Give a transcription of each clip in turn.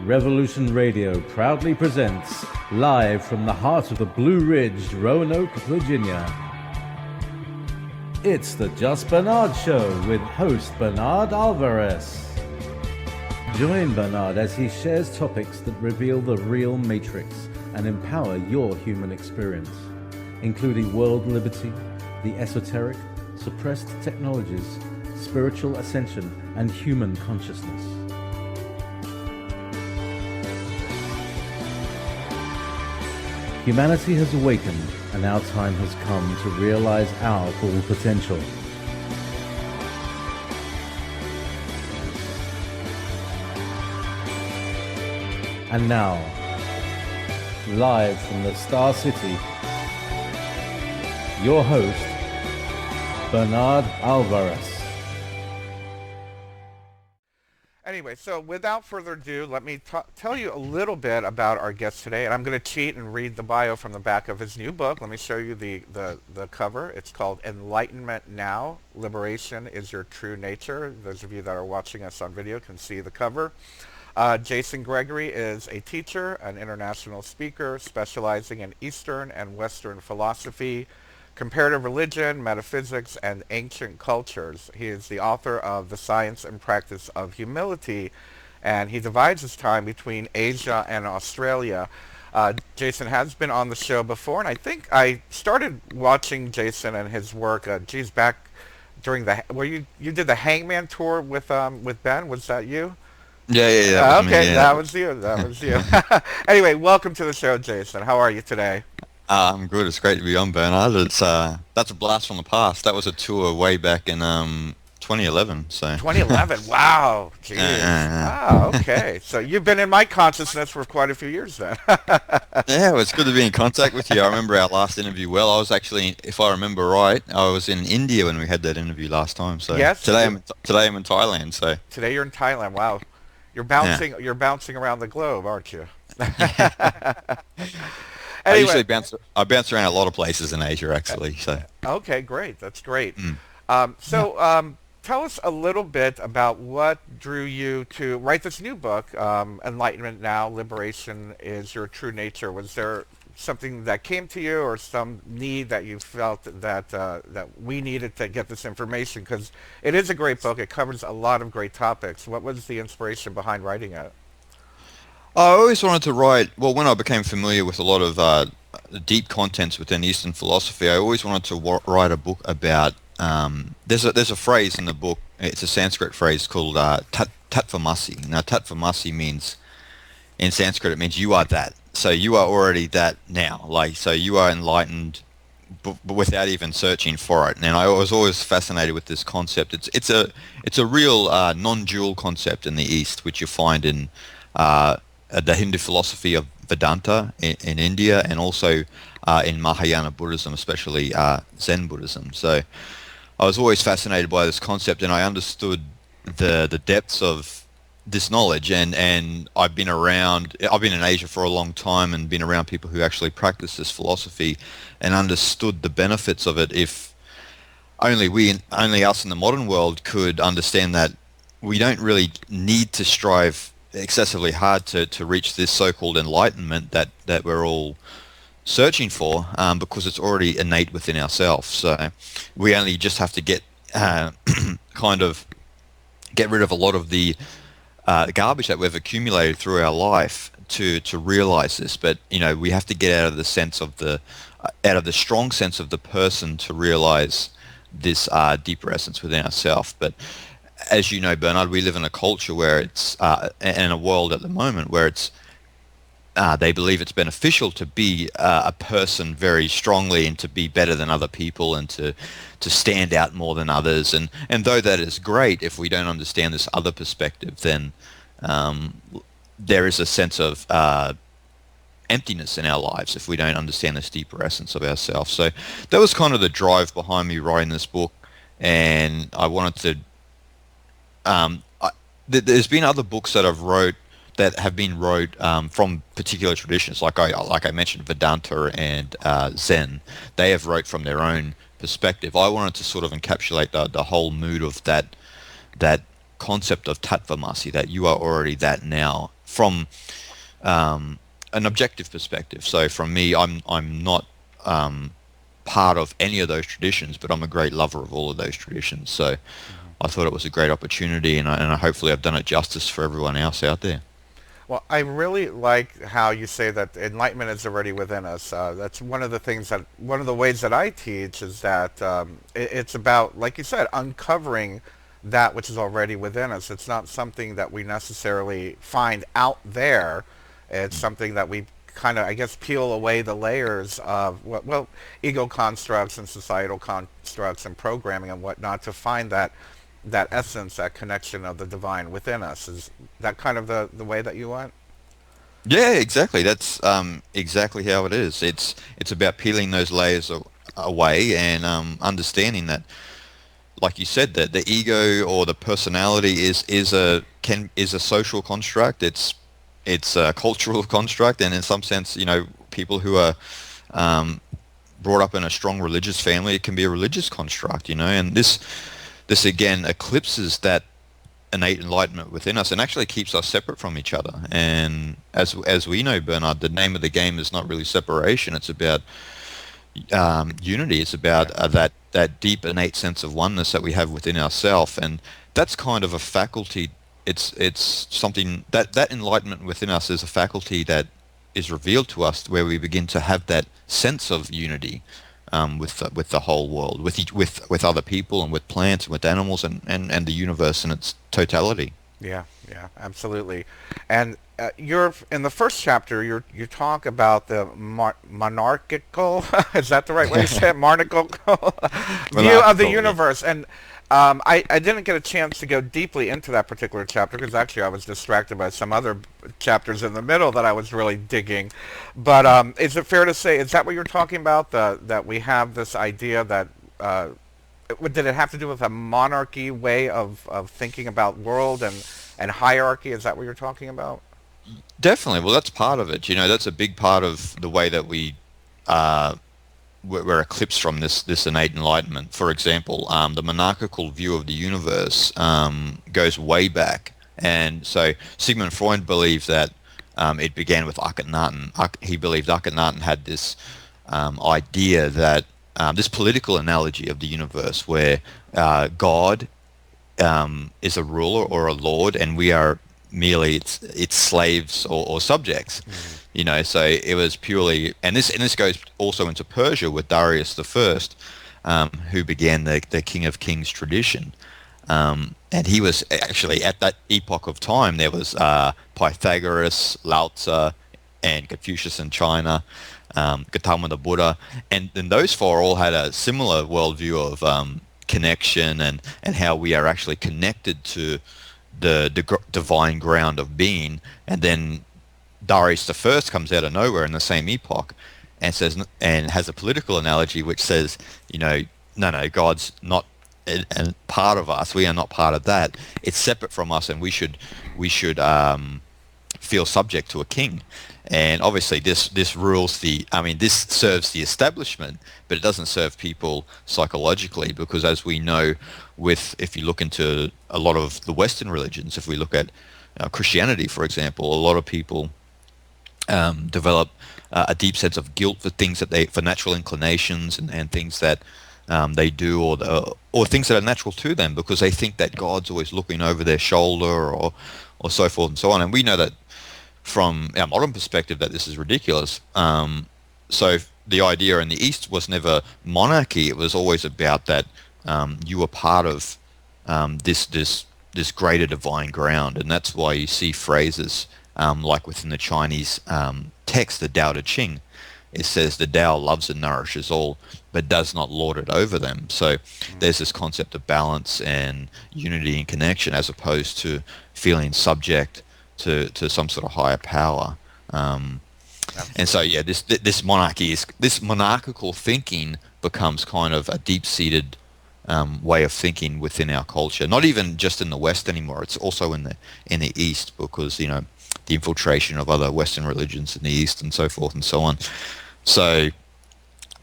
Revolution Radio proudly presents, live from the heart of the Blue Ridge, Roanoke, Virginia. It's the Just Bernard Show with host Bernard Alvarez. Join Bernard as he shares topics that reveal the real matrix and empower your human experience, including world liberty, the esoteric, suppressed technologies, spiritual ascension, and human consciousness. Humanity has awakened, and our time has come to realize our full potential. And now, live from the Star City, your host, Bernard Alvarez. Anyway, so without further ado, let me tell you a little bit about our guest today. And I'm going to cheat and read the bio from the back of his new book. Let me show you the cover. It's called Enlightenment Now, Liberation is Your True Nature. Those of you that are watching us on video can see the cover. Jason Gregory is a teacher, an international speaker, specializing in Eastern and Western philosophy, comparative religion, metaphysics, and ancient cultures. He is the author of The Science and Practice of Humility, and he divides his time between Asia and Australia. Jason has been on the show before, and I think I started watching Jason and his work, back during where you did the Hangman tour with Ben. Was that you? Yeah. That was you. Anyway, welcome to the show, Jason. How are you today? I'm good. It's great to be on, Bernard. That's a blast from the past. That was a tour way back in 2011. So 2011. Wow. Jeez. Wow. Okay. So you've been in my consciousness for quite a few years then. Yeah, well, it's good to be in contact with you. I remember our last interview well. I was actually, if I remember right, I was in India when we had that interview last time. So yes. Today I'm in Thailand. So today you're in Thailand. Wow. You're bouncing around the globe, aren't you? Anyway. I bounce around a lot of places in Asia, actually. So. Okay, great. That's great. Tell us a little bit about what drew you to write this new book, Enlightenment Now, Liberation is Your True Nature. Was there something that came to you, or some need that you felt that we needed to get this information? Because it is a great book. It covers a lot of great topics. What was the inspiration behind writing it? I always wanted to write, well, when I became familiar with a lot of deep contents within Eastern philosophy, I always wanted to write a book about, there's a phrase in the book, it's a Sanskrit phrase called Tattvamasi. Now, Tattvamasi means, in Sanskrit, it means you are that. So you are already that now. So you are enlightened but without even searching for it. And I was always fascinated with this concept. It's a real non-dual concept in the East, which you find in the Hindu philosophy of Vedanta in India, and also in Mahayana Buddhism, especially Zen Buddhism. So I was always fascinated by this concept, and I understood the depths of this knowledge. And I've been in Asia for a long time and been around people who actually practice this philosophy and understood the benefits of it. If only us in the modern world could understand that we don't really need to strive excessively hard to reach this so-called enlightenment that we're all searching for, because it's already innate within ourselves. So we only just have to get kind of get rid of a lot of the garbage that we've accumulated through our life to realize this. But we have to get out of the strong sense of the person to realize this deeper essence within ourselves. But as you know, Bernard, we live in a culture where it's, in a world at the moment where it's, they believe it's beneficial to be a person very strongly and to be better than other people and to stand out more than others. And though that is great, if we don't understand this other perspective, then there is a sense of emptiness in our lives if we don't understand this deeper essence of ourselves. So that was kind of the drive behind me writing this book, and I wanted to there's been other books that have been wrote from particular traditions, like I mentioned, Vedanta and Zen. They have wrote from their own perspective. I wanted to sort of encapsulate the whole mood of that concept of tattvamasi, that you are already that now from an objective perspective. So from me, I'm not part of any of those traditions, but I'm a great lover of all of those traditions. So I thought it was a great opportunity, and I hopefully I've done it justice for everyone else out there. Well, I really like how you say that enlightenment is already within us. That's one of the things that, one of the ways that I teach is that it's about, like you said, uncovering that which is already within us. It's not something that we necessarily find out there. It's something that we kind of, I guess, peel away the layers of, well, ego constructs and societal constructs and programming and whatnot to find that essence, that connection of the divine within us. Is that kind of the way that you want? Yeah, exactly. That's exactly how it is. It's about peeling those layers away and understanding that, like you said, that the ego or the personality is a social construct. It's a cultural construct, and in some sense, people who are brought up in a strong religious family, it can be a religious construct, and this again eclipses that innate enlightenment within us and actually keeps us separate from each other. And as we know, Bernard, the name of the game is not really separation. It's about unity. It's about that deep innate sense of oneness that we have within ourselves, and that's kind of a faculty. It's something that enlightenment within us is a faculty that is revealed to us, where we begin to have that sense of unity with the whole world, with other people, and with plants, and with animals, and the universe in its totality. Yeah, absolutely. And you're in the first chapter. You talk about the monarchical. Is that the right way to say it? Monarchical view of the universe. And I didn't get a chance to go deeply into that particular chapter because actually I was distracted by some other chapters in the middle that I was really digging. But is it fair to say, is that what you're talking about? That we have this idea that did it have to do with a monarchy way of thinking about world and hierarchy? Is that what you're talking about? Definitely. Well, that's part of it. That's a big part of the way that we're eclipsed from this innate enlightenment. For example, the monarchical view of the universe goes way back. And so Sigmund Freud believed that it began with Akhenaten. He believed Akhenaten had this idea that this political analogy of the universe where God is a ruler or a lord, and we are merely its slaves or subjects. So it was purely, and this goes also into Persia with Darius the First, who began the King of Kings tradition. And he was actually, at that epoch of time, there was Pythagoras, Lao Tzu, and Confucius in China, Gautama the Buddha, and then those four all had a similar worldview of connection and how we are actually connected to the divine ground of being. And then Darius the First comes out of nowhere in the same epoch and says, and has a political analogy which says, no, God's not a part of us. We are not part of that. It's separate from us, and we should feel subject to a king. And obviously this rules this serves the establishment, but it doesn't serve people psychologically, because as we know, if you look into a lot of the Western religions, if we look at Christianity, for example, a lot of people develop a deep sense of guilt for things for natural inclinations and things that they do, or things that are natural to them, because they think that God's always looking over their shoulder or so forth and so on. And we know that from our modern perspective that this is ridiculous. So the idea in the East was never monarchy. It was always about that you were part of this greater divine ground. And that's why you see phrases like within the Chinese text, the Tao Te Ching. It says the Tao loves and nourishes all, but does not lord it over them. So there's this concept of balance and unity and connection, as opposed to feeling subject to some sort of higher power. And so this monarchical thinking becomes kind of a deep-seated way of thinking within our culture. Not even just in the West anymore. It's also in the East, because the infiltration of other Western religions in the East and so forth and so on. So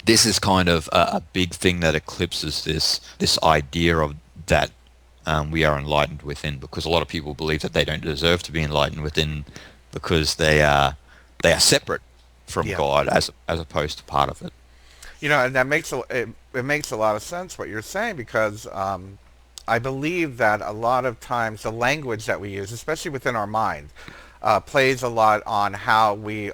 this is kind of a big thing that eclipses this idea of that we are enlightened within, because a lot of people believe that they don't deserve to be enlightened within because they are separate from Yeah. God as opposed to part of it. And that it makes a lot of sense what you're saying, because I believe that a lot of times the language that we use, especially within our mind, plays a lot on how we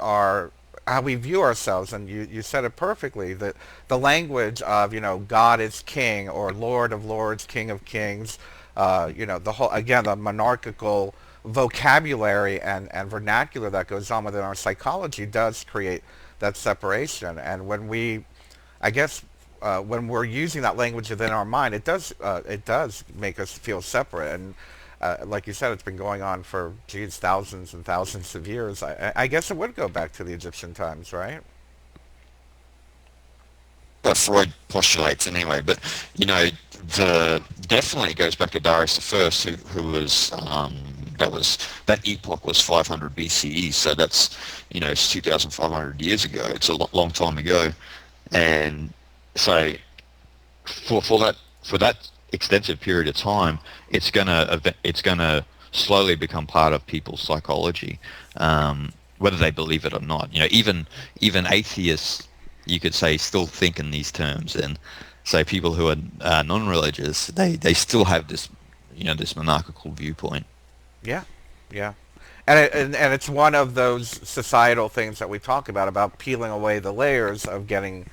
view ourselves. And you said it perfectly, that the language of God is King, or Lord of Lords, King of Kings, the whole, again, the monarchical vocabulary and vernacular that goes on within our psychology does create that separation. And I guess when we're using that language within our mind, it does make us feel separate. And like you said, it's been going on for thousands and thousands of years. I guess it would go back to the Egyptian times, right? That Freud postulates anyway, but the definitely goes back to Darius the First, who was that epoch was 500 BCE, so that's it's 2,500 years ago. It's a long time ago, and so for that extensive period of time, it's gonna slowly become part of people's psychology, whether they believe it or not. Even atheists, you could say, still think in these terms, and so people who are non-religious, they still have this this monarchical viewpoint. Yeah, yeah. And it's one of those societal things that we talk about peeling away the layers of getting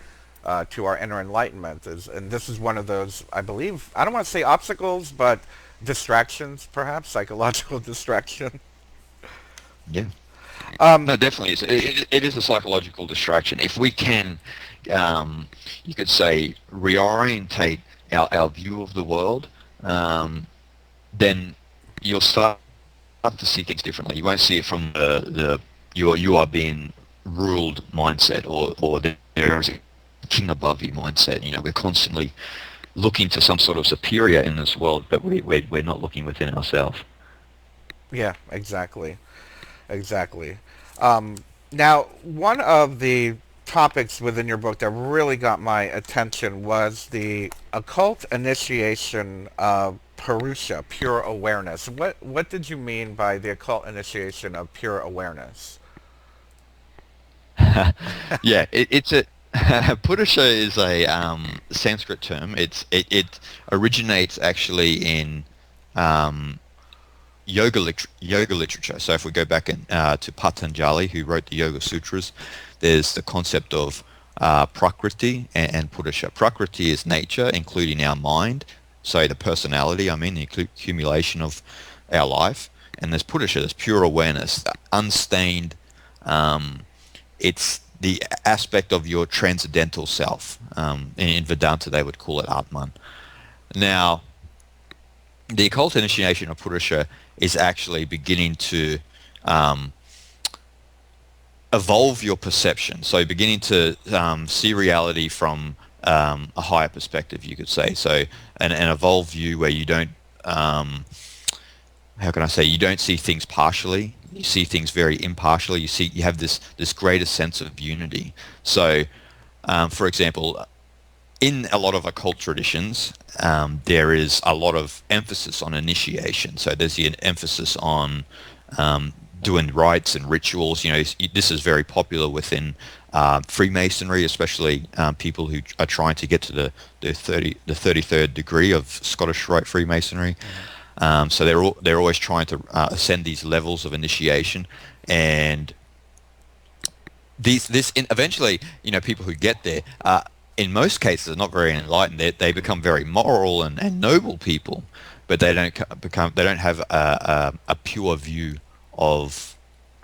to our inner enlightenment. And this is one of those, I believe, I don't want to say obstacles, but distractions, perhaps, psychological distraction. Yeah. No, definitely. It is a psychological distraction. If we can, you could say, reorientate our view of the world, then you'll start to see things differently. You won't see it from the you are being ruled mindset, or there is a king above you mindset. We're constantly looking to some sort of superior in this world, but we're not looking within ourselves. Yeah, exactly. Exactly. Now, one of the topics within your book that really got my attention was the occult initiation of Purusha, pure awareness. What did you mean by the occult initiation of pure awareness? Yeah, it's a Purusha is a Sanskrit term. It originates actually in yoga literature. So if we go back to Patanjali, who wrote the Yoga Sutras, there's the concept of Prakriti and Purusha. Prakriti is nature, including our mind, so the personality, the accumulation of our life. And there's Purusha, there's pure awareness, unstained. It's the aspect of your transcendental self. In Vedanta, they would call it Atman. Now, the occult initiation of Purusha is actually beginning to evolve your perception. So beginning to see reality from a higher perspective, you could say. So an evolved view where you don't, how can I say, you don't see things partially. You see things very impartially. You have this greater sense of unity. So, for example, in a lot of occult traditions, there is a lot of emphasis on initiation. So there's the emphasis on doing rites and rituals. This is very popular within Freemasonry, especially people who are trying to get to the 33rd degree of Scottish Rite Freemasonry. So they're always trying to ascend these levels of initiation, and eventually, people who get there, in most cases, are not very enlightened. They become very moral and noble people, but they don't have a pure view of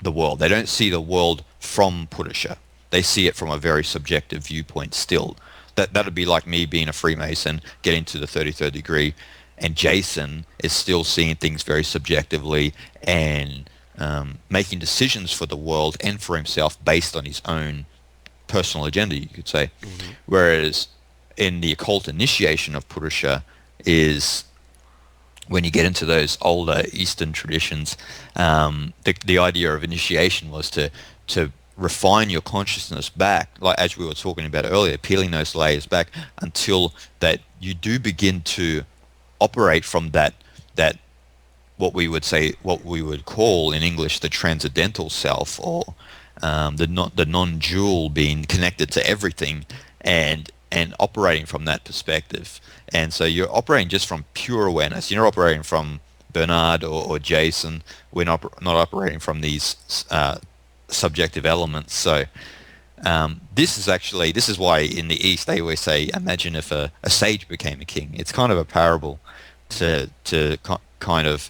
the world. They don't see the world from Purusha. They see it from a very subjective viewpoint still. That would be like me being a Freemason, getting to the 33rd degree, and Jason is still seeing things very subjectively and making decisions for the world and for himself based on his own personal agenda, you could say. Mm-hmm. Whereas in the occult initiation of Purusha is when you get into those older Eastern traditions, the idea of initiation was to refine your consciousness back, like as we were talking about earlier, peeling those layers back until that you do begin to operate from that that what we would call in English the transcendental self, or the non-dual being connected to everything and operating from that perspective. And so you're operating just from pure awareness. You're not operating from Bernard or Jason. We're not operating from these subjective elements. So this is why in the East they always say, imagine if a sage became a king. It's kind of a parable to kind of,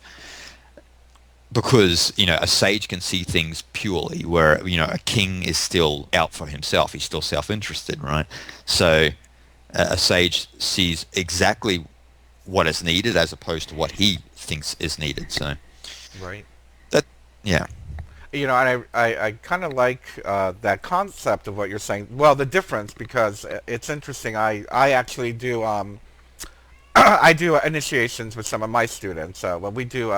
because a sage can see things purely, where a king is still out for himself. He's still self-interested, right? So a sage sees exactly what is needed as opposed to what he thinks is needed. So Right. that, yeah. And I kind of like that concept of what you're saying. Well, the difference, because it's interesting. I actually do I do initiations with some of my students. Well, we do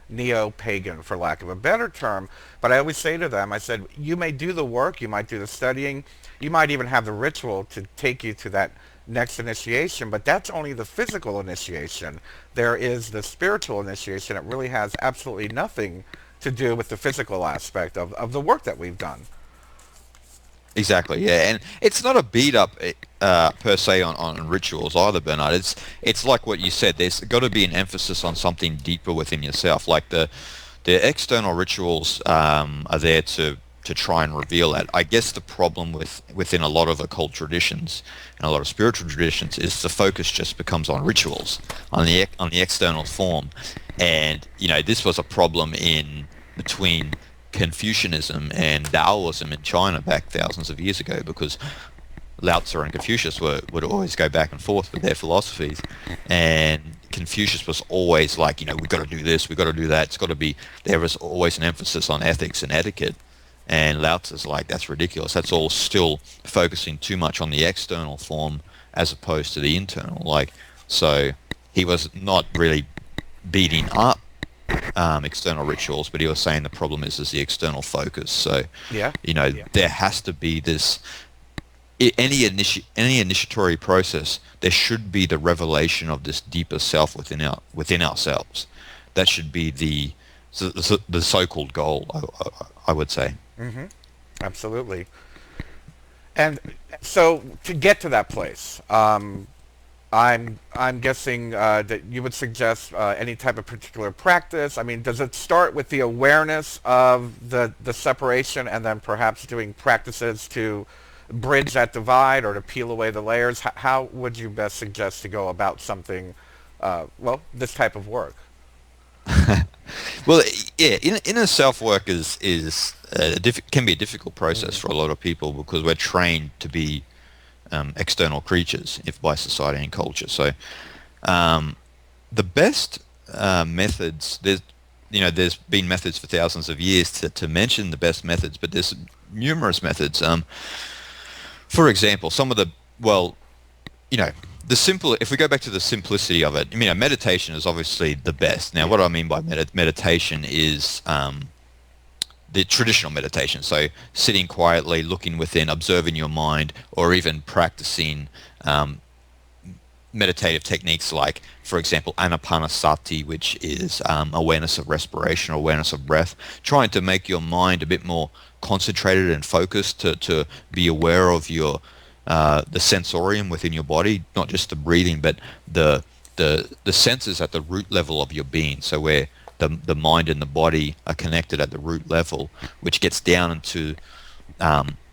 neo-pagan, for lack of a better term. But I always say to them, I said, you may do the work, you might do the studying, you might even have the ritual to take you to that next initiation, but that's only the physical initiation. There is the spiritual initiation. It really has absolutely nothing to do with the physical aspect of the work that we've done. Exactly, yeah, and it's not a beat up per se on rituals either, Bernard. It's like what you said. There's got to be an emphasis on something deeper within yourself. Like the external rituals are there to try and reveal that. I guess the problem within a lot of occult traditions and a lot of spiritual traditions is the focus just becomes on rituals, on the external form, and this was a problem in between Confucianism and Taoism in China back thousands of years ago, because Lao Tzu and Confucius would always go back and forth with their philosophies, and Confucius was always like, we've got to do this, we've got to do that, it's got to be, there was always an emphasis on ethics and etiquette, and Lao Tzu's like, that's ridiculous, that's all still focusing too much on the external form as opposed to the internal. So he was not really beating up external rituals, but he was saying the problem is the external focus. So there has to be this, any initiatory process, there should be the revelation of this deeper self within ourselves. That should be the so-called goal, I would say. Mm-hmm. Absolutely. And so to get to that place, I'm guessing that you would suggest any type of particular practice. I mean, does it start with the awareness of the separation, and then perhaps doing practices to bridge that divide or to peel away the layers? How would you best suggest to go about something, this type of work? Well, yeah, inner self work can be a difficult process for a lot of people, because we're trained to be external creatures, if by society and culture. So the best methods, there's been methods for thousands of years to mention the best methods, but there's numerous methods. For example, the simple, if we go back to the simplicity of it, meditation is obviously the best. Now, what I mean by meditation is the traditional meditation, so sitting quietly, looking within, observing your mind, or even practicing meditative techniques like, for example, anapanasati, which is awareness of respiration, awareness of breath, trying to make your mind a bit more concentrated and focused, to be aware of your the sensorium within your body, not just the breathing, but the senses at the root level of your being. So where the mind and the body are connected at the root level, which gets down into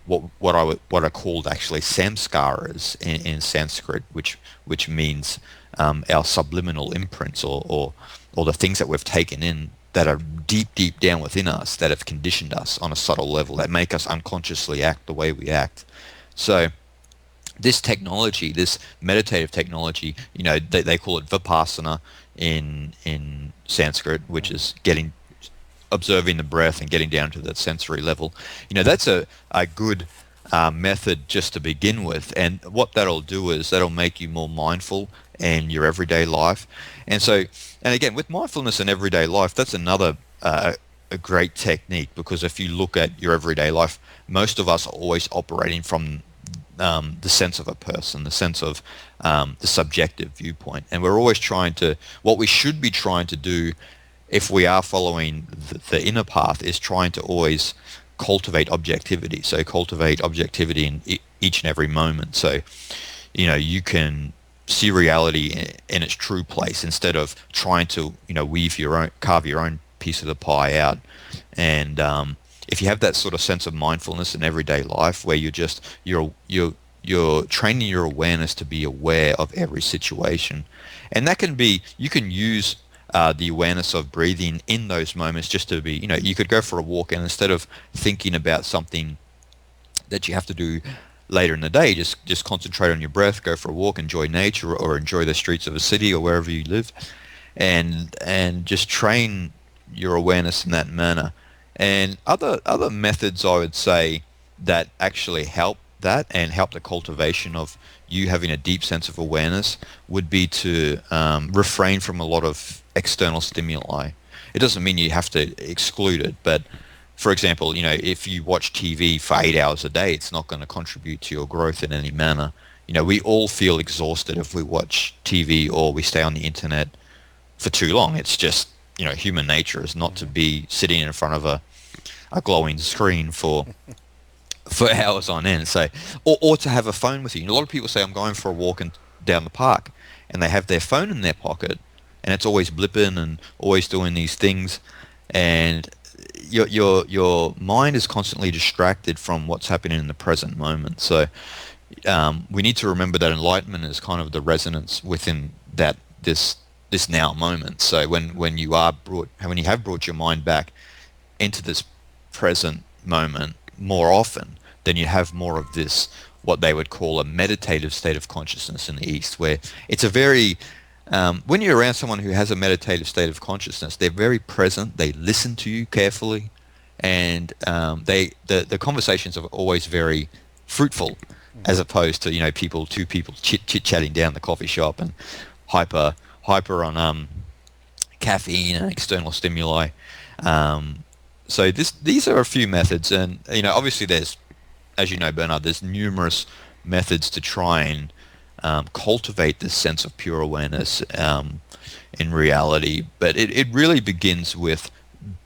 what are called actually samskaras in Sanskrit, which means our subliminal imprints, or the things that we've taken in that are deep down within us, that have conditioned us on a subtle level, that make us unconsciously act the way we act. So this technology, this meditative technology, they call it vipassana in Sanskrit, which is observing the breath and getting down to that sensory level. That's a good method just to begin with, and what that'll do is that'll make you more mindful in your everyday life. And again, with mindfulness in everyday life, that's another a great technique, because if you look at your everyday life, most of us are always operating from the sense of a person, the sense of the subjective viewpoint. And we're always trying to, what we should be trying to do if we are following the inner path is trying to always cultivate objectivity. So cultivate objectivity in each and every moment. So, you can see reality in its true place instead of trying to, carve your own piece of the pie out. And if you have that sort of sense of mindfulness in everyday life, where you're training your awareness to be aware of every situation, and that can be, you can use the awareness of breathing in those moments just to be, you could go for a walk, and instead of thinking about something that you have to do later in the day, just concentrate on your breath, go for a walk, enjoy nature, or enjoy the streets of a city or wherever you live, and just train your awareness in that manner. And other methods, I would say, that actually help that and help the cultivation of you having a deep sense of awareness would be to refrain from a lot of external stimuli. It doesn't mean you have to exclude it, but for example, if you watch TV for 8 hours a day, it's not going to contribute to your growth in any manner. We all feel exhausted if we watch TV or we stay on the internet for too long. It's just, human nature is not to be sitting in front of a glowing screen for hours on end. So, or to have a phone with you. A lot of people say, I'm going for a walk down the park, and they have their phone in their pocket, and it's always blipping and always doing these things, and your mind is constantly distracted from what's happening in the present moment. So we need to remember that enlightenment is kind of the resonance within that this now moment. So when you have brought your mind back into this present moment more often, then you have more of this, what they would call a meditative state of consciousness in the East, where it's a very when you're around someone who has a meditative state of consciousness, they're very present, they listen to you carefully, and the conversations are always very fruitful, as opposed to two people chit-chatting down the coffee shop and hyper on caffeine and external stimuli. So these are a few methods, and obviously there's, as you know, Bernard, there's numerous methods to try and cultivate this sense of pure awareness in reality. But it really begins with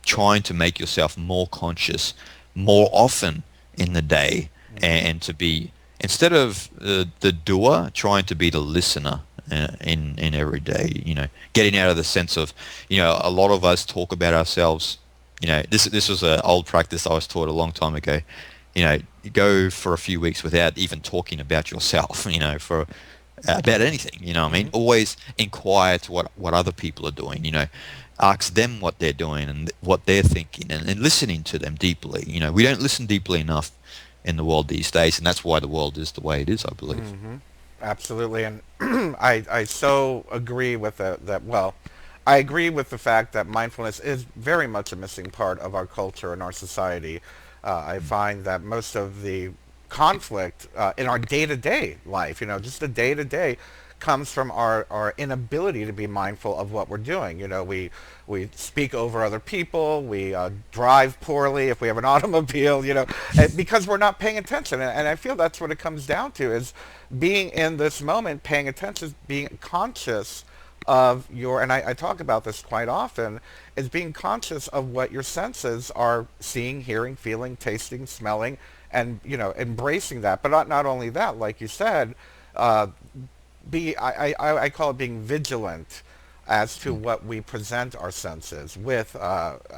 trying to make yourself more conscious more often in the day, and to be, instead of the doer, trying to be the listener in every day. Getting out of the sense of, a lot of us talk about ourselves. This was an old practice I was taught a long time ago. You go for a few weeks without even talking about yourself, for about anything, I mean? Always inquire to what other people are doing, ask them what they're doing and what they're thinking, and listening to them deeply. We don't listen deeply enough in the world these days, and that's why the world is the way it is, I believe. Mm-hmm. Absolutely, and I so agree with that. Well, I agree with the fact that mindfulness is very much a missing part of our culture and our society. I find that most of the conflict in our day-to-day life, just the day-to-day, comes from our inability to be mindful of what we're doing. We speak over other people, we drive poorly if we have an automobile, because we're not paying attention. And I feel that's what it comes down to, is being in this moment, paying attention, being conscious of and I talk about this quite often, is being conscious of what your senses are seeing, hearing, feeling, tasting, smelling, and embracing that. But not only that, like you said, I call it being vigilant as to what we present our senses with,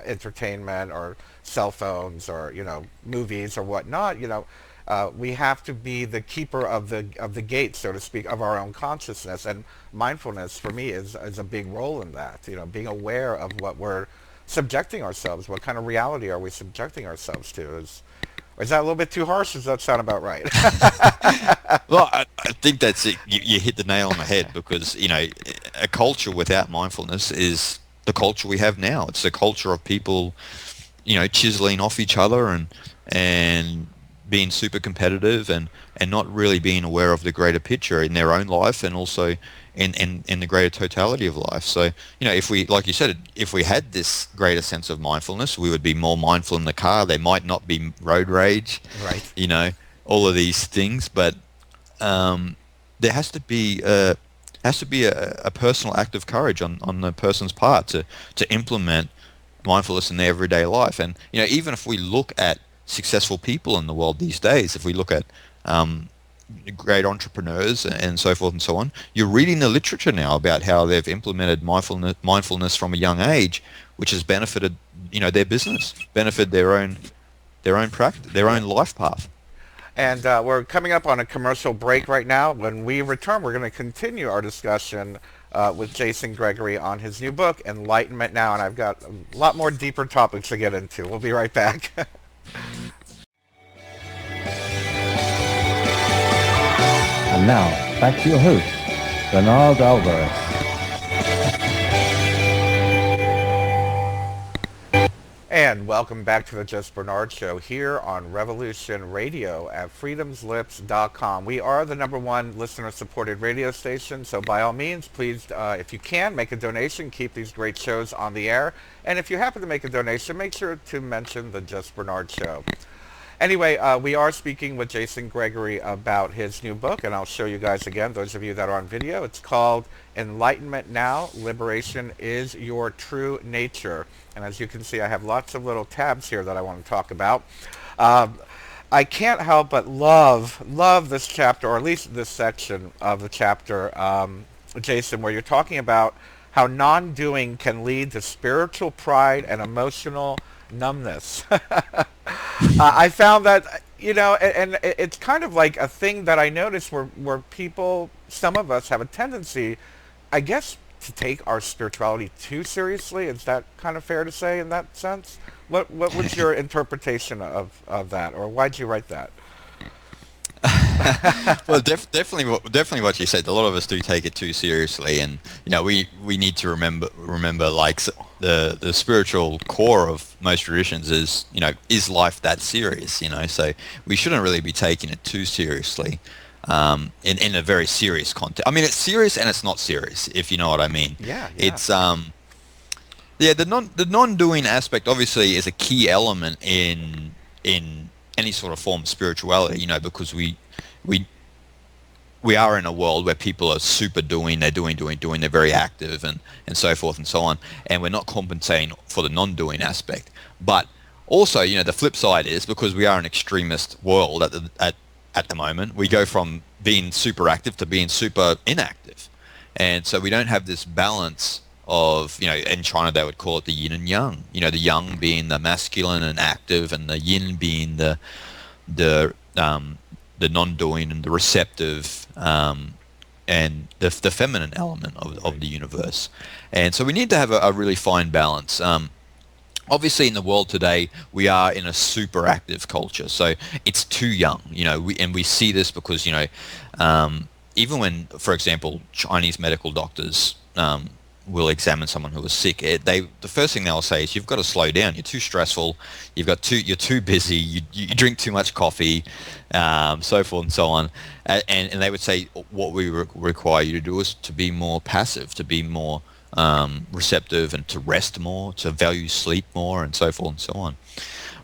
entertainment or cell phones or movies or whatnot. We have to be the keeper of the gate, so to speak, of our own consciousness, and mindfulness for me is a big role in that. Being aware of what we're subjecting ourselves, what kind of reality are we subjecting ourselves to? Is that a little bit too harsh? Or does that sound about right? Well, I think that's it. You hit the nail on the head, because a culture without mindfulness is the culture we have now. It's a culture of people, chiseling off each other and being super competitive and not really being aware of the greater picture in their own life, and also in the greater totality of life. So, if we, like you said, if we had this greater sense of mindfulness, we would be more mindful in the car. There might not be road rage, right? All of these things, but there has to be a personal act of courage on the person's part to implement mindfulness in their everyday life. And even if we look at successful people in the world these days, if we look at great entrepreneurs and so forth and so on, you're reading the literature now about how they've implemented mindfulness from a young age, which has benefited their business, benefited their own practice, their own life path. And we're coming up on a commercial break right now. When we return, we're going to continue our discussion with Jason Gregory on his new book, Enlightenment Now. And I've got a lot more deeper topics to get into. We'll be right back. And now, back to your host, Bernard Alvarez. And welcome back to the Just Bernard Show here on Revolution Radio at freedomslips.com. We are the #1 listener-supported radio station, so by all means, please, if you can, make a donation, keep these great shows on the air. And if you happen to make a donation, make sure to mention the Just Bernard Show. Anyway, we are speaking with Jason Gregory about his new book, and I'll show you guys again, those of you that are on video. It's called Enlightenment Now, Liberation is Your True Nature. And as you can see, I have lots of little tabs here that I want to talk about. I can't help but love this chapter, or at least this section of the chapter, Jason, where you're talking about how non-doing can lead to spiritual pride and emotional numbness. I found that, and it's kind of like a thing that I noticed where people, some of us have a tendency, I guess, to take our spirituality too seriously. Is that kind of fair to say in that sense? What was your interpretation of that, or why'd you write that? Well, definitely what you said. A lot of us do take it too seriously, and we need to remember like the spiritual core of most traditions is life that serious? So we shouldn't really be taking it too seriously. In a very serious context. I mean, it's serious and it's not serious, if you know what I mean. Yeah. It's the non-doing aspect obviously is a key element in any sort of form of spirituality, because we are in a world where people are super doing, they're doing, they're very active and so forth and so on, and we're not compensating for the non-doing aspect. But also, the flip side is, because we are an extremist world at the moment, we go from being super active to being super inactive. And so we don't have this balance of, in China they would call it the yin and yang, the yang being the masculine and active, and the yin being the non-doing and the receptive, and the feminine element of the universe. And so we need to have a really fine balance. Obviously, in the world today, we are in a super active culture, so it's too young. We see this because even when, for example, Chinese medical doctors will examine someone who is sick, the first thing they'll say is, "You've got to slow down. You're too stressful. You're too busy. You drink too much coffee, so forth and so on." And they would say, "What we require you to do is to be more passive, to be more receptive, and to rest more, to value sleep more, and so forth and so on."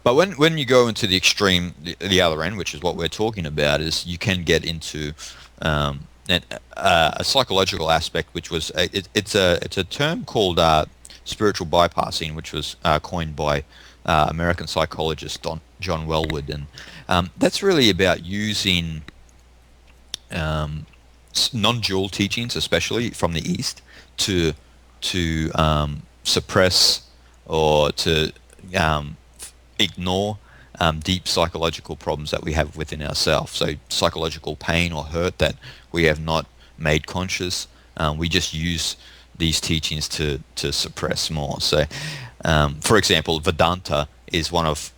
But when you go into the extreme, the other end, which is what we're talking about, is you can get into a psychological aspect, which was it's a term called spiritual bypassing, which was coined by American psychologist John Wellwood, and that's really about using non-dual teachings, especially from the East, to suppress or to ignore deep psychological problems that we have within ourselves. So psychological pain or hurt that we have not made conscious, we just use these teachings to suppress more. So, for example, Vedanta is one of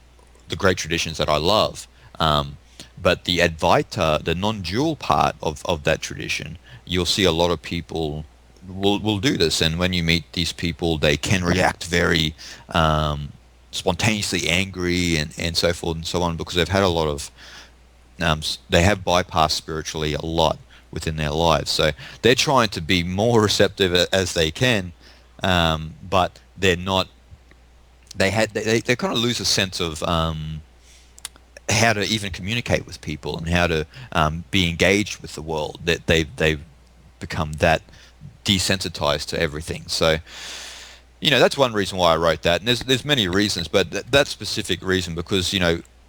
the great traditions that I love. But the Advaita, the non-dual part of that tradition, you'll see a lot of people will do this, and when you meet these people, they can react very spontaneously angry and so forth and so on, because they've had a lot of they have bypassed spiritually a lot within their lives. So they're trying to be more receptive as they can, but they're not. They kind of lose a sense of how to even communicate with people and how to be engaged with the world. That they've become that desensitized to everything. So, that's one reason why I wrote that. And there's many reasons, but that specific reason, because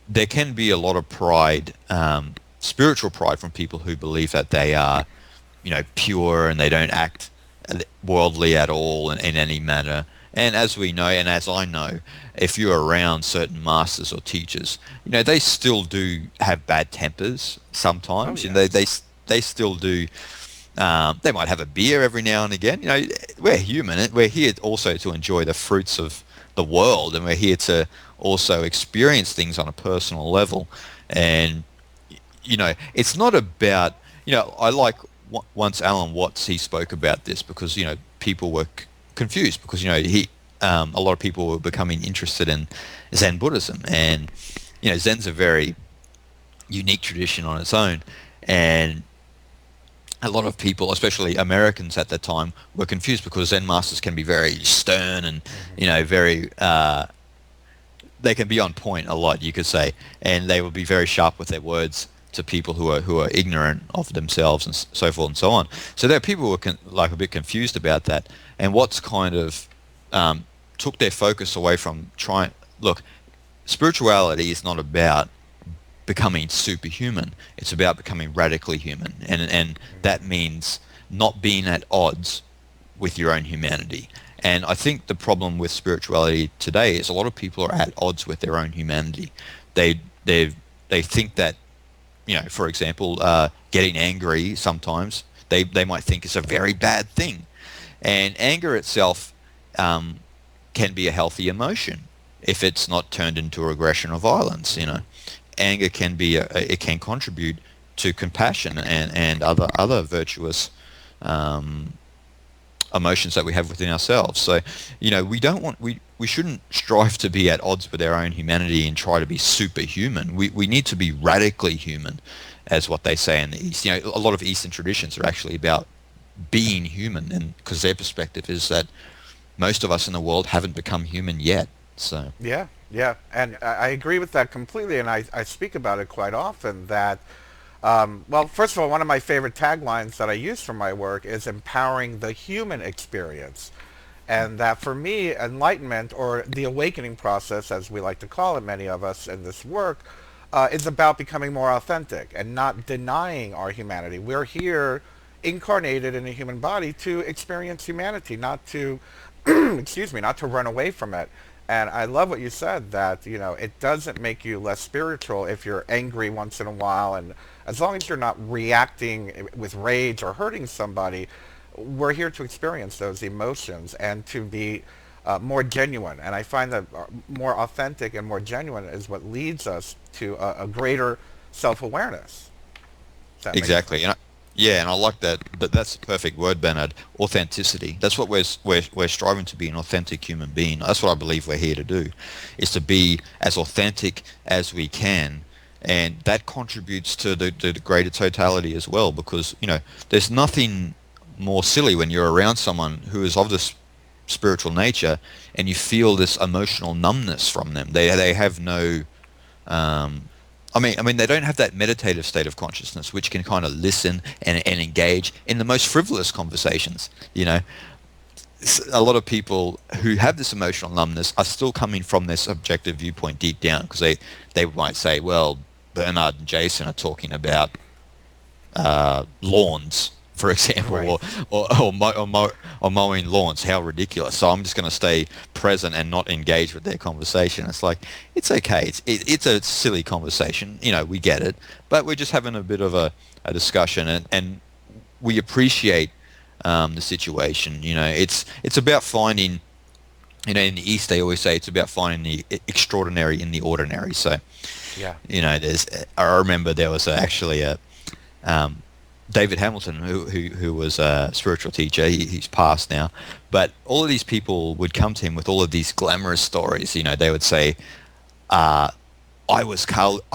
there can be a lot of pride, spiritual pride, from people who believe that they are pure and they don't act worldly at all in any manner. And as we know, and as I know, if you're around certain masters or teachers, they still do have bad tempers sometimes. Oh, They still do. They might have a beer every now and again. We're human. And we're here also to enjoy the fruits of the world, and we're here to also experience things on a personal level. And it's not about. I like once Alan Watts, he spoke about this because people were confused because a lot of people were becoming interested in Zen Buddhism, and Zen's a very unique tradition on its own, and a lot of people, especially Americans at the time, were confused because Zen masters can be very stern and very they can be on point a lot, you could say, and they will be very sharp with their words to people who are ignorant of themselves and so forth and so on. So there are people who were a bit confused about that, and what's kind of took their focus away from trying. Look, spirituality is not about becoming superhuman. It's about becoming radically human, and that means not being at odds with your own humanity. And I think the problem with spirituality today is a lot of people are at odds with their own humanity. They think that, for example, getting angry sometimes they might think is a very bad thing, and anger itself can be a healthy emotion if it's not turned into aggression or violence. Anger can be it can contribute to compassion and other virtuous emotions that we have within ourselves. So we shouldn't strive to be at odds with our own humanity and try to be superhuman. We need to be radically human, as what they say in the East. A lot of Eastern traditions are actually about being human, and because their perspective is that most of us in the world haven't become human yet. So yeah, and I agree with that completely, and I speak about it quite often that, well, first of all, one of my favorite taglines that I use for my work is empowering the human experience. And that for me, enlightenment, or the awakening process, as we like to call it, many of us in this work, is about becoming more authentic and not denying our humanity. We're here incarnated in a human body to experience humanity, not to, excuse me, not to run away from it. And I love what you said, that, it doesn't make you less spiritual if you're angry once in a while. And as long as you're not reacting with rage or hurting somebody, we're here to experience those emotions and to be more genuine. And I find that more authentic and more genuine is what leads us to a greater self-awareness. Exactly. And I like that. That's the perfect word, Bernard. Authenticity. That's what we're striving to be, an authentic human being. That's what I believe we're here to do, is to be as authentic as we can, and that contributes to the greater totality as well. Because there's nothing more silly when you're around someone who is of this spiritual nature, and you feel this emotional numbness from them. They have no. I mean, they don't have that meditative state of consciousness, which can kind of listen and engage in the most frivolous conversations. A lot of people who have this emotional numbness are still coming from their subjective viewpoint deep down, because they might say, well, Bernard and Jason are talking about lawns, for example, Right. or mowing lawns. How ridiculous! So I'm just going to stay present and not engage with their conversation. It's like, it's okay. It's a silly conversation. We get it, but we're just having a bit of a discussion, and we appreciate the situation. It's about finding. In the East, they always say it's about finding the extraordinary in the ordinary. So, Yeah. I remember there was actually a. David Hamilton, who was a spiritual teacher, he's passed now, but all of these people would come to him with all of these glamorous stories. They would say, I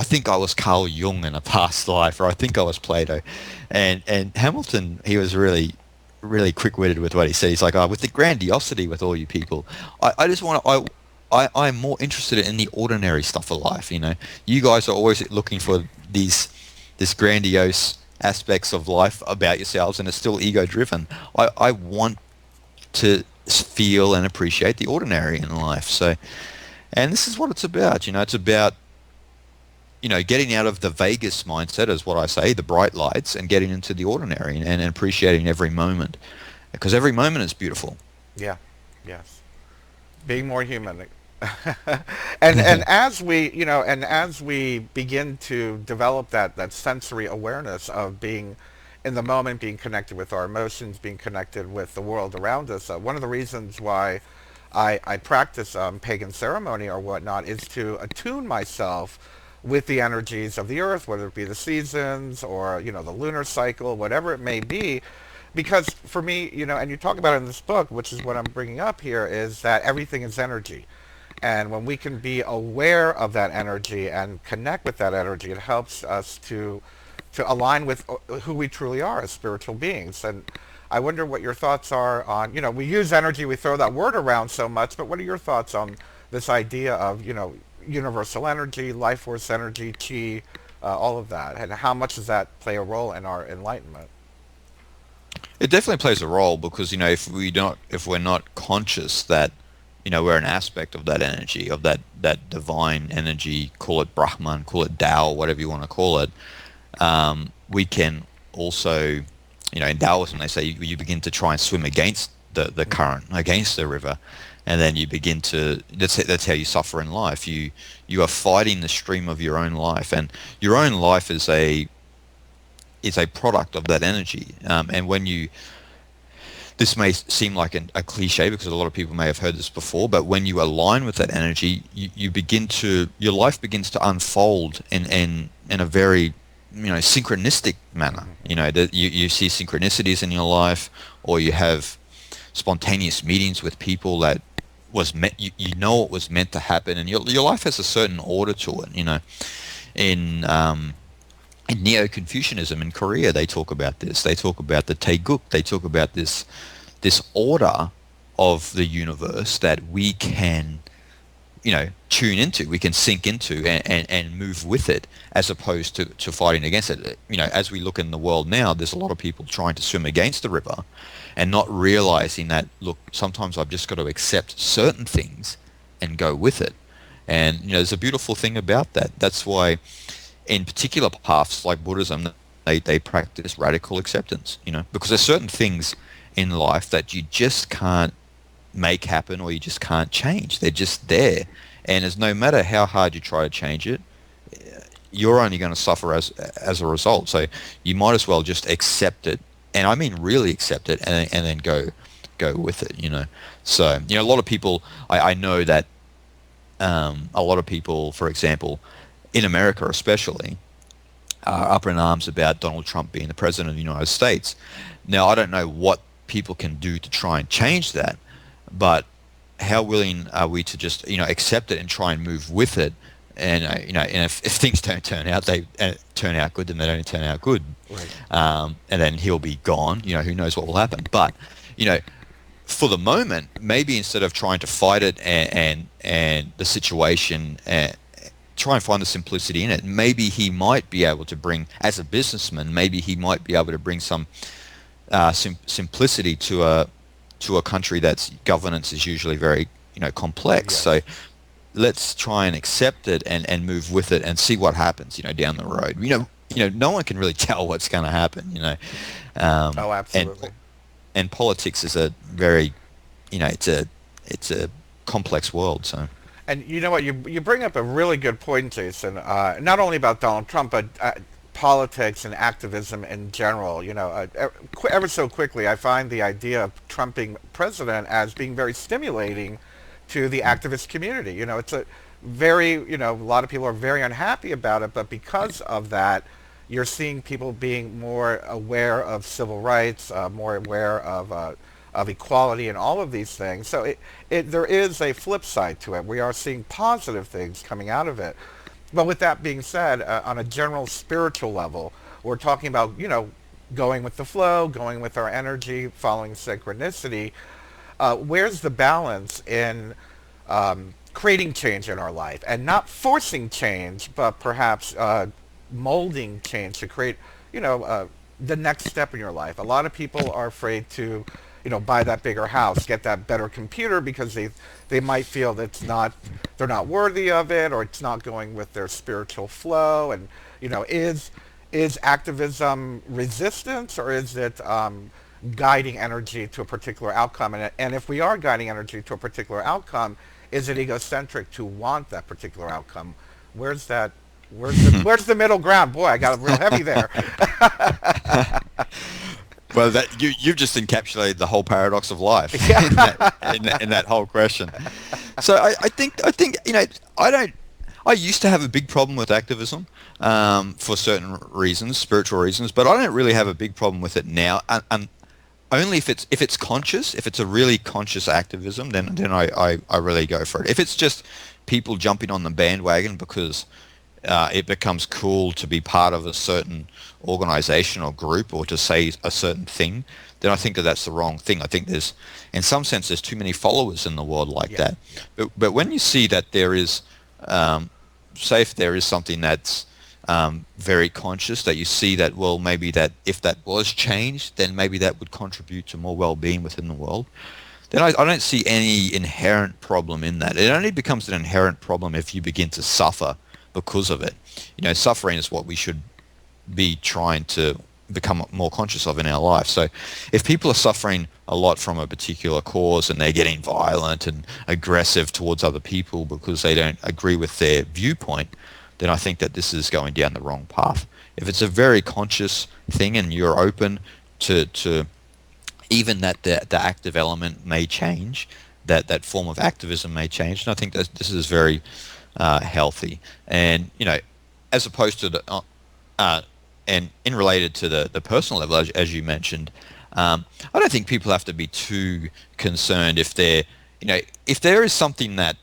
think I was Carl Jung in a past life, or I think I was Plato. And Hamilton, he was really, really quick-witted with what he said. He's like, with the grandiosity with all you people, I just want to, I'm more interested in the ordinary stuff of life. You guys are always looking for this grandiose aspects of life about yourselves, and it's still ego driven. I want to feel and appreciate the ordinary in life. So, and this is what it's about. It's about getting out of the Vegas mindset, is what I say, the bright lights, and getting into the ordinary and appreciating every moment, because every moment is beautiful. Yeah. Yes. Being more human. And as we begin to develop that sensory awareness of being in the moment, being connected with our emotions, being connected with the world around us, one of the reasons why I practice pagan ceremony or whatnot is to attune myself with the energies of the earth, whether it be the seasons or the lunar cycle, whatever it may be. Because for me, and you talk about it in this book, which is what I'm bringing up here, is that everything is energy. And when we can be aware of that energy and connect with that energy, it helps us to align with who we truly are as spiritual beings. And I wonder what your thoughts are on, we use energy, we throw that word around so much, but what are your thoughts on this idea of, universal energy, life force energy, chi, all of that, and how much does that play a role in our enlightenment? It definitely plays a role because if we're not conscious that we're an aspect of that energy, of that divine energy, call it Brahman, call it Tao, whatever you want to call it. We can also, in Taoism they say you begin to try and swim against the current, against the river, and then you begin to, that's how you suffer in life. You are fighting the stream of your own life, and your own life is a product of that energy. And this may seem like a cliche because a lot of people may have heard this before, but when you align with that energy, your life begins to unfold in a very synchronistic manner. You see synchronicities in your life, or you have spontaneous meetings with people that was meant. It was meant to happen, and your life has a certain order to it. In Neo-Confucianism in Korea, they talk about this. They talk about the Taeguk. They talk about this order of the universe that we can, tune into, we can sink into and move with it, as opposed to fighting against it. As we look in the world now, there's a lot of people trying to swim against the river and not realizing that, look, sometimes I've just got to accept certain things and go with it. And, there's a beautiful thing about that. That's why in particular paths like Buddhism, they practice radical acceptance, because there's certain things in life that you just can't make happen, or you just can't change. They're just there. And as no matter how hard you try to change it, you're only going to suffer as a result. So you might as well just accept it, and I mean really accept it, and then go with it, So, a lot of people, I know that a lot of people, for example, in America especially, are up in arms about Donald Trump being the president of the United States. Now, I don't know what people can do to try and change that, but how willing are we to just, accept it and try and move with it? And, and if things don't turn out, they turn out good, then they don't turn out good. Right. And then he'll be gone. Who knows what will happen. But, for the moment, maybe instead of trying to fight it and the situation, try and find the simplicity in it. Maybe he might be able to bring, as a businessman, maybe he might be able to bring some simplicity to a country that's governance is usually very complex. Yes. So let's try and accept it and move with it and see what happens down the road. No one can really tell what's going to happen. Oh, absolutely. And politics is a very it's a complex world. So. And you know what, you bring up a really good point, Jason, not only about Donald Trump, but politics and activism in general. Ever so quickly, I find the idea of Trump being president as being very stimulating to the activist community. It's a very, a lot of people are very unhappy about it, but because of that, you're seeing people being more aware of civil rights, more aware of equality and all of these things. So there is a flip side to it. We are seeing positive things coming out of it. But with that being said, on a general spiritual level, we're talking about, going with the flow, going with our energy, following synchronicity. Where's the balance in creating change in our life, and not forcing change, but perhaps molding change to create, you know, the next step in your life. A lot of people are afraid to, buy that bigger house, get that better computer because they might feel that they're not worthy of it, or it's not going with their spiritual flow. And is activism resistance, or is it guiding energy to a particular outcome? And if we are guiding energy to a particular outcome, is it egocentric to want that particular outcome? Where's that? Where's the middle ground? Boy, I got real heavy there. Well, that you've just encapsulated the whole paradox of life in that whole question. So I think I used to have a big problem with activism for certain reasons, spiritual reasons, but I don't really have a big problem with it now. And only if it's conscious, if it's a really conscious activism, then I really go for it. If it's just people jumping on the bandwagon because it becomes cool to be part of a certain organization or group, or to say a certain thing, then I think that's the wrong thing. I think in some sense, there's too many followers in the world like that. But when you see that there is, say if there is something that's very conscious, that you see that, well, maybe that if that was changed, then maybe that would contribute to more well-being within the world, then I don't see any inherent problem in that. It only becomes an inherent problem if you begin to suffer because of it. Suffering is what we should be trying to become more conscious of in our life. So if people are suffering a lot from a particular cause and they're getting violent and aggressive towards other people because they don't agree with their viewpoint, then I think that this is going down the wrong path. If it's a very conscious thing and you're open to even that the active element may change, that form of activism may change, and I think that this is very healthy. And as opposed to and in related to the personal level, as you mentioned, I don't think people have to be too concerned if there is something that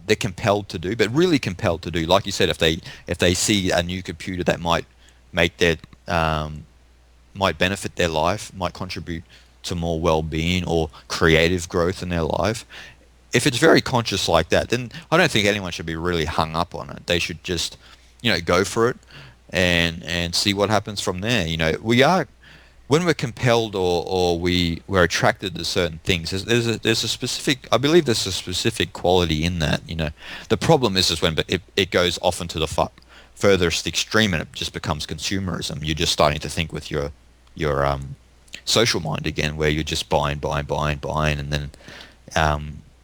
they're compelled to do, but really compelled to do. Like you said, if they see a new computer that might make their might benefit their life, might contribute to more well-being or creative growth in their life. If it's very conscious like that, then I don't think anyone should be really hung up on it. They should just, go for it and see what happens from there. When we're compelled or we're attracted to certain things, there's a specific, I believe there's a specific quality in that. The problem is when it goes often to the furthest extreme and it just becomes consumerism. You're just starting to think with your social mind again, where you're just buying, and then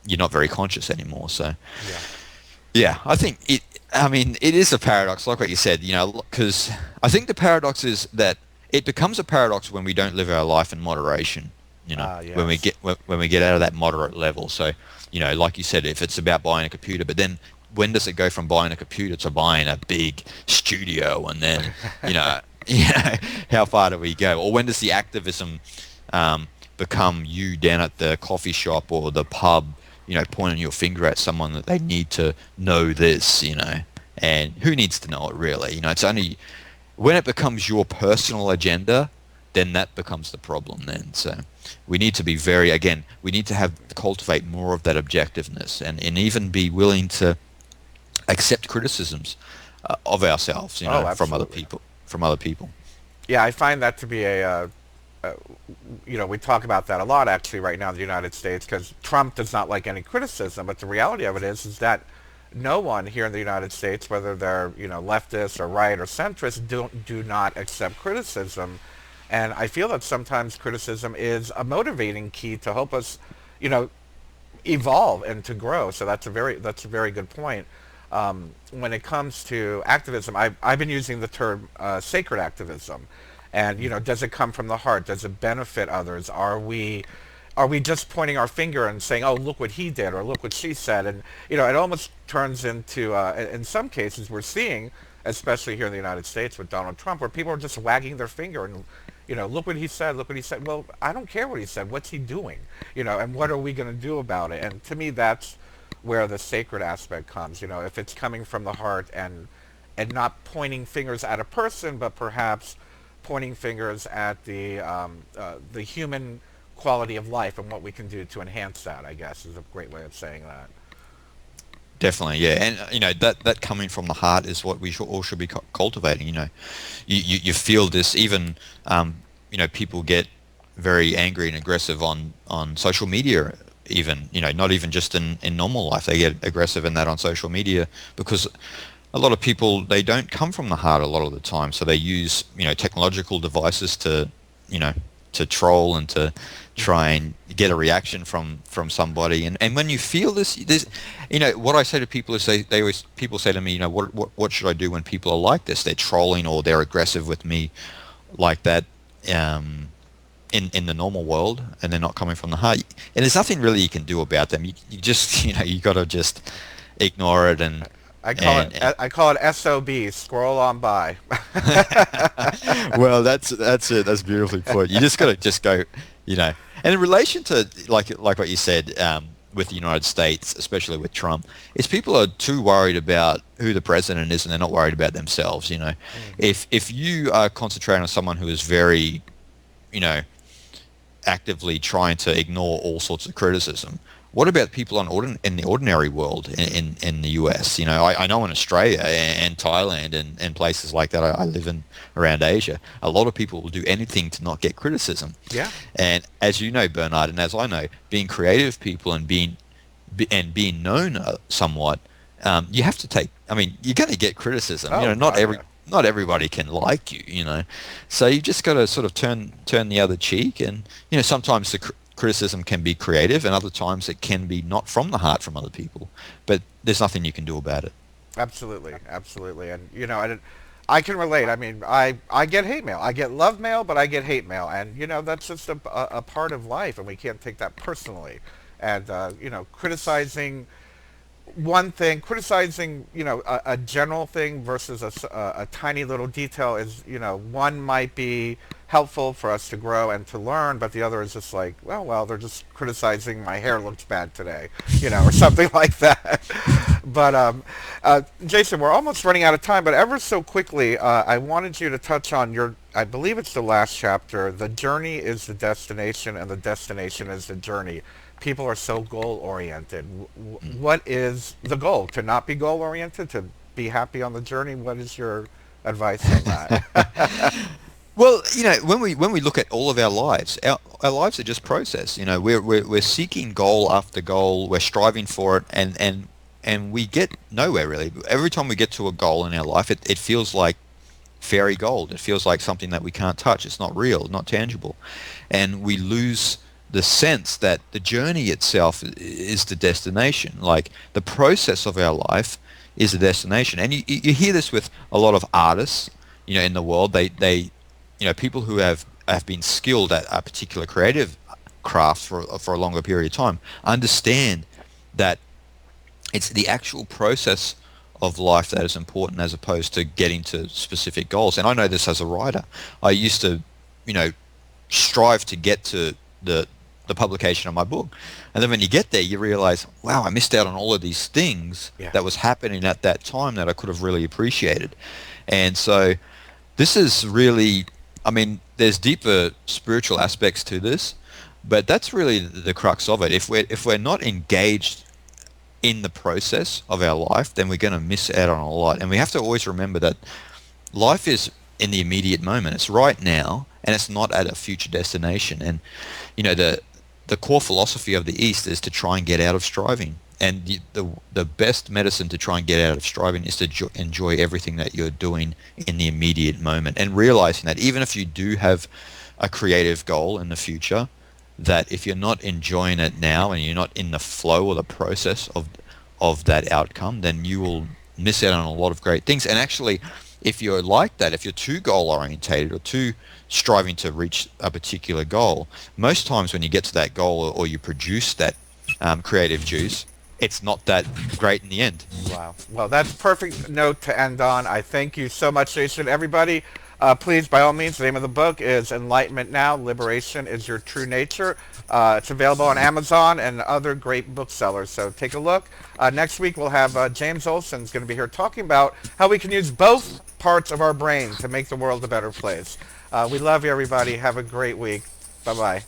you're not very conscious anymore. So yeah, I think it is a paradox, like what you said, because I think the paradox is that it becomes a paradox when we don't live our life in moderation, Yes. when we get out of that moderate level. So, like you said, if it's about buying a computer, but then when does it go from buying a computer to buying a big studio? And then, how far do we go? Or when does the activism become you down at the coffee shop or the pub, pointing your finger at someone that they need to know this, and who needs to know it really? It's only when it becomes your personal agenda, then that becomes the problem then. So we need to be we need to cultivate more of that objectiveness and even be willing to accept criticisms of ourselves, from other people. Yeah, I find that to be we talk about that a lot actually right now in the United States, because Trump does not like any criticism, but the reality of it is that no one here in the United States, whether they're leftist or right or centrist, do not accept criticism. And I feel that sometimes criticism is a motivating key to help us, evolve and to grow. So that's a very good point. When it comes to activism, I've been using the term sacred activism. And, does it come from the heart? Does it benefit others? Are we just pointing our finger and saying, oh, look what he did, or look what she said? And, it almost turns into, in some cases we're seeing, especially here in the United States with Donald Trump, where people are just wagging their finger and, look what he said, look what he said. Well, I don't care what he said. What's he doing? And what are we going to do about it? And to me, that's where the sacred aspect comes. If it's coming from the heart and not pointing fingers at a person, but perhaps pointing fingers at the human quality of life and what we can do to enhance that, I guess, is a great way of saying that. Definitely, yeah, and that coming from the heart is what we all should be cultivating. You feel this. Even people get very angry and aggressive on social media. Even not even just in normal life, they get aggressive in that on social media because a lot of people, they don't come from the heart a lot of the time, so they use technological devices to to troll and to try and get a reaction from somebody. And when you feel this, what I say to people is people say to me, what should I do when people are like this? They're trolling or they're aggressive with me like that in the normal world, and they're not coming from the heart. And there's nothing really you can do about them. You just you got to just ignore it and. I call it SOB, scroll on by. Well, that's it. That's beautifully put. You just got to go, And in relation to like what you said with the United States, especially with Trump, is people are too worried about who the president is, and they're not worried about themselves. If you are concentrating on someone who is very, actively trying to ignore all sorts of criticism. What about people in the ordinary world in the US? I know in Australia and Thailand and places like that, I live in around Asia, a lot of people will do anything to not get criticism. Yeah. And as you know, Bernard, and as I know, being creative people and being known somewhat, you have to take. I mean, you're going to get criticism. Not everybody can like you. So you just got to sort of turn the other cheek, and sometimes the criticism can be creative, and other times it can be not from the heart from other people. But there's nothing you can do about it. Absolutely, and I can relate. I mean, I get hate mail. I get love mail, but I get hate mail, and that's just a part of life, and we can't take that personally. And criticizing a general thing versus a tiny little detail is, one might be helpful for us to grow and to learn, but the other is just like, well, they're just criticizing my hair looks bad today, or something like that. But Jason, we're almost running out of time, but ever so quickly, I wanted you to touch on I believe it's the last chapter, the journey is the destination and the destination is the journey. People are so goal-oriented. What is the goal? To not be goal-oriented? To be happy on the journey? What is your advice on that? Well, when we look at all of our lives are just process. We're seeking goal after goal. We're striving for it, and we get nowhere really. Every time we get to a goal in our life, it feels like fairy gold. It feels like something that we can't touch. It's not real, not tangible, and we lose the sense that the journey itself is the destination. Like the process of our life is the destination. And you hear this with a lot of artists, in the world. They people who have been skilled at a particular creative craft for a longer period of time understand that it's the actual process of life that is important as opposed to getting to specific goals. And I know this as a writer. I used to, strive to get to the publication of my book, and then when you get there you realize, wow, I missed out on all of these things that was happening at that time that I could have really appreciated. And so this is really, I mean, there's deeper spiritual aspects to this, but that's really the crux of it. If we're not engaged in the process of our life, then we're going to miss out on a lot. And we have to always remember that life is in the immediate moment. It's right now, and it's not at a future destination. And the core philosophy of the East is to try and get out of striving. And the best medicine to try and get out of striving is to enjoy everything that you're doing in the immediate moment, and realizing that even if you do have a creative goal in the future, that if you're not enjoying it now and you're not in the flow or the process of that outcome, then you will miss out on a lot of great things. And actually, if you're like that, if you're too goal orientated or too striving to reach a particular goal, most times when you get to that goal or you produce that creative juice, it's not that great in the end. Wow. Well, that's a perfect note to end on. I thank you so much, Jason. Everybody, please, by all means, the name of the book is Enlightenment Now, Liberation is Your True Nature. It's available on Amazon and other great booksellers, so take a look. Next week, we'll have James Olson's going to be here talking about how we can use both parts of our brain to make the world a better place. We love you, everybody. Have a great week. Bye-bye.